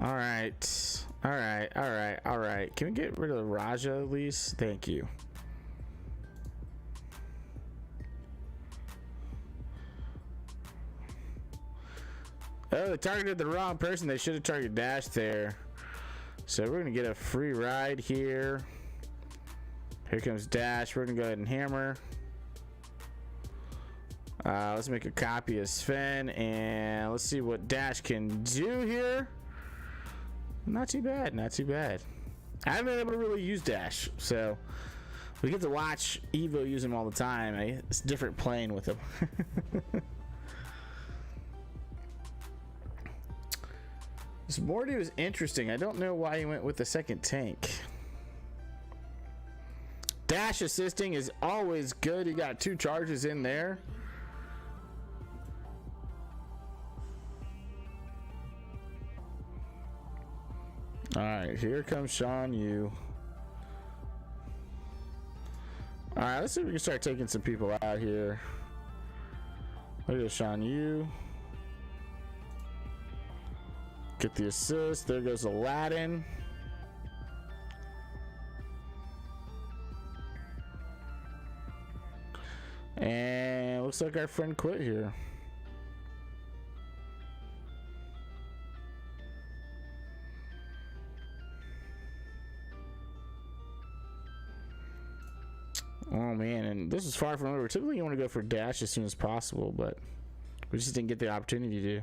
Alright. Can we get rid of the Raja at least? Thank you. Oh, they targeted the wrong person. They should have targeted dash there. So we're gonna get a free ride here. Here comes dash. We're gonna go ahead and hammer. Let's make a copy of Sven, and let's see what dash can do here. Not too bad, not too bad. I haven't been able to really use dash, so we get to watch Evo use him all the time. It's different playing with him. This Mordu is interesting. I don't know why he went with the second tank. Dash assisting is always good. He got 2 charges in there. Alright, here comes Sean Yu. Alright, let's see if we can start taking some people out here. Look at Sean Yu. Get the assist. There goes Aladdin. And looks like our friend quit here. Oh man, and this is far from over. Typically you want to go for dash as soon as possible, but we just didn't get the opportunity to.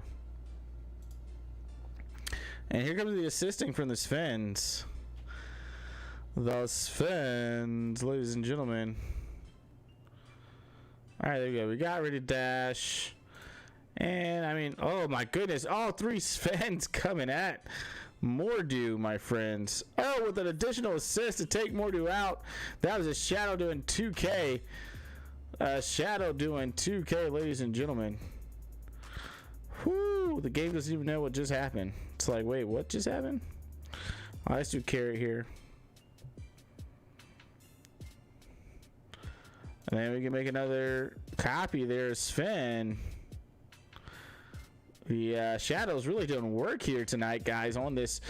And here comes the assisting from the Svens. The Svens, ladies and gentlemen. Alright, there we go. We got rid of dash. And I mean, oh my goodness, all 3 Svens coming at Mordu, my friends. Oh, with an additional assist to take Mordu out. That was a Shadow doing 2K. Shadow doing 2K, ladies and gentlemen. Whoo, the game doesn't even know what just happened. It's like, wait, what just happened? Oh, let's do carry here. And then we can make another copy there, Sven. The Shadow's really doing work here tonight, guys, on this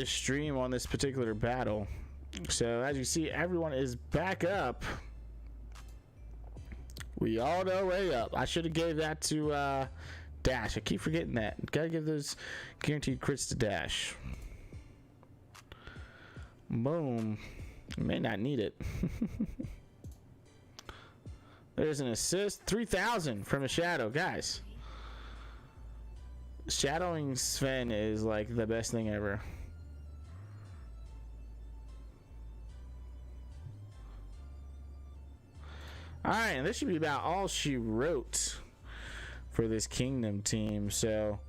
stream, on this particular battle. So as you see, everyone is back up. We all the way up. I should have gave that to Dash. I keep forgetting that. Gotta give those guaranteed crits to Dash. Boom. May not need it. There's an assist. 3,000 from a Shadow, guys. Shadowing Sven is like the best thing ever. Alright, and this should be about all she wrote for this Kingdom team. So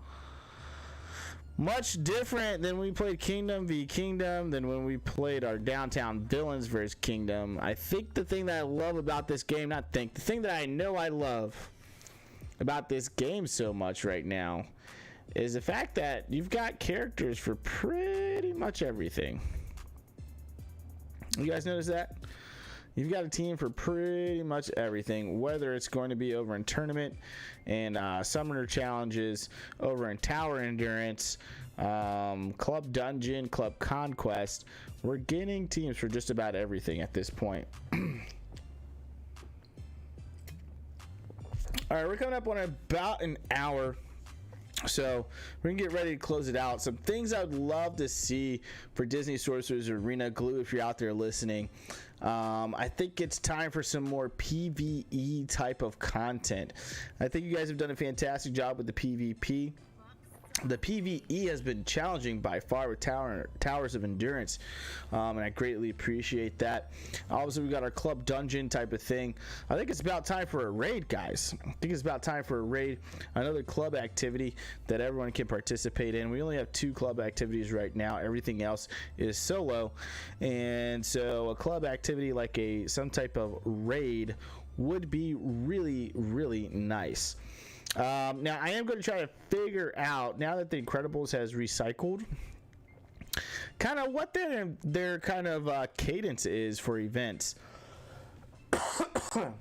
much different than we played Kingdom v Kingdom than when we played our Downtown Villains versus Kingdom. I think the thing that I love about this game, the thing that I know I love about this game so much right now is the fact that you've got characters for pretty much everything. You guys notice that? You've got a team for pretty much everything, whether it's going to be over in tournament and summoner challenges, over in tower endurance, club dungeon, club conquest. We're getting teams for just about everything at this point. All right, we're coming up on about an hour, so we're gonna get ready to close it out. Some things I would love to see for Disney Sorcerers Arena. Glue, if you're out there listening, I think it's time for some more PvE type of content. I think you guys have done a fantastic job with the PvP. The PvE has been challenging by far with Towers of Endurance, and I greatly appreciate that. Obviously, we got our club dungeon type of thing. I think it's about time for a raid, guys. I think it's about time for a raid, another club activity that everyone can participate in. We only have 2 club activities right now. Everything else is solo, and so a club activity like some type of raid would be really, really nice. Now I am going to try to figure out, now that the Incredibles has recycled, kind of what their kind of cadence is for events. Hopefully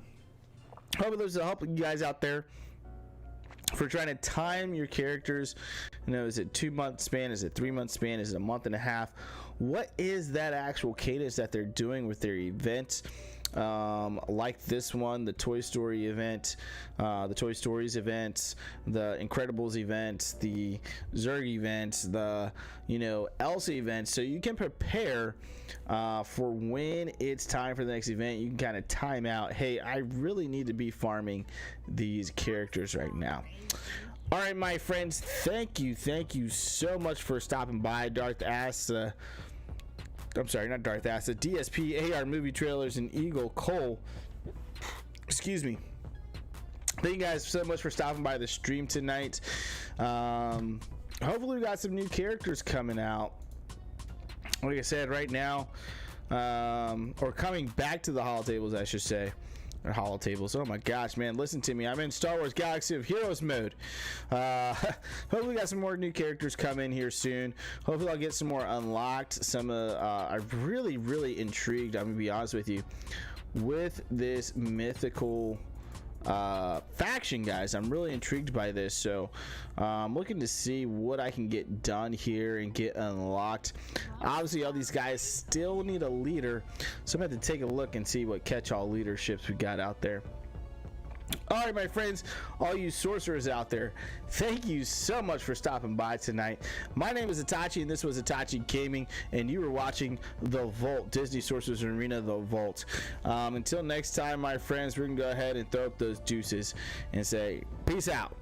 there's a help you guys out there for trying to time your characters. You know, is it 2-month span? Is it 3-month span? Is it a month and a half? What is that actual cadence that they're doing with their events? Like this one, the Toy Story event, the Toy Stories events, the Incredibles events, the Zurg events, the Elsa events, so you can prepare for when it's time for the next event. You can kind of time out, hey, I really need to be farming these characters right now. All right, my friends, thank you so much for stopping by. I'm sorry, not Darth Acid, DSP, AR Movie Trailers, and Eagle Cole. Excuse me. Thank you guys so much for stopping by the stream tonight. Hopefully we got some new characters coming out. Like I said, right now, or coming back to the holotables, I should say. Or holotables. Oh my gosh, man, listen to me. I'm in Star Wars Galaxy of Heroes mode. Hopefully we got some more new characters come in here soon. Hopefully I'll get some more unlocked. I'm really intrigued, I'm gonna be honest with you, with this mythical faction, guys. I'm really intrigued by this, so I'm looking to see what I can get done here and get unlocked. Obviously all these guys still need a leader, so I'm gonna have to take a look and see what catch-all leaderships we got out there. All right, my friends, all you sorcerers out there, thank you so much for stopping by tonight. My name is Itachi, and this was Itachi Gaming, and you were watching The Vault, Disney Sorcerers Arena, The Vault. Until next time, my friends, we're going to go ahead and throw up those deuces and say, peace out.